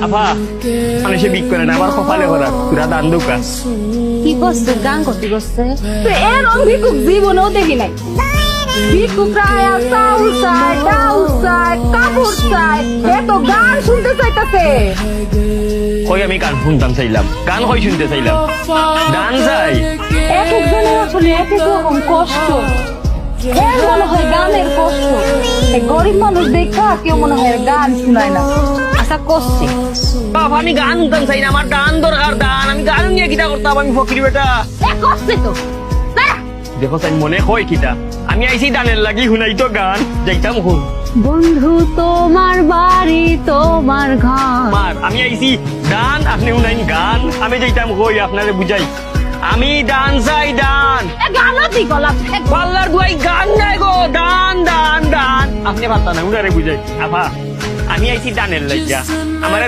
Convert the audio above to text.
আপা মানুষে বিক করে না আমার কপালে করা পুরা দান দুকা কি করছে গান করতে করছে এরকম ভিক্ষুক জীবনেও দেখি নাই। ভিক্ষুকরা চাউল চায়, ডাউল চায়, কাপড় চায়, এত গান শুনতে চাইতেছে। কই আমি গান শুনতাম চাইলাম, গান কই শুনতে চাইলাম, গান চাই। এক একজনের আসলে এক এক রকম কষ্ট। এর মনে হয় গানের কষ্ট, এই গরিব মানুষ দেখা কেউ মনে হয় গান শুনায় না। আচ্ছা করছে বাবা আমি গান শুনতাম চাই না, আমার গান দরকার গান। আমি গান নিয়ে কিটা করতাম, আমি ফকির বেটা। করছে তো দেখো তাই মনে হয় কিটা আমি আইছি গানের লাগি শুনাই তো গান যাইতাম শুন। বন্ধু তোমার বাড়ি তোমার ঘর, আমার আমি আইছি গান, আপনি শুনাইন গান, আমি যাইতাম কই আপনারে বুঝাই। আমি ডান চাই ডান, গানও ঠিক গলা পাল্লার দুয়াই গান নাই গো, দান দান দান। আপনি পারতা না উনারে বুঝাই। আপা আমি আইছি দানের লাগিয়া, আমারে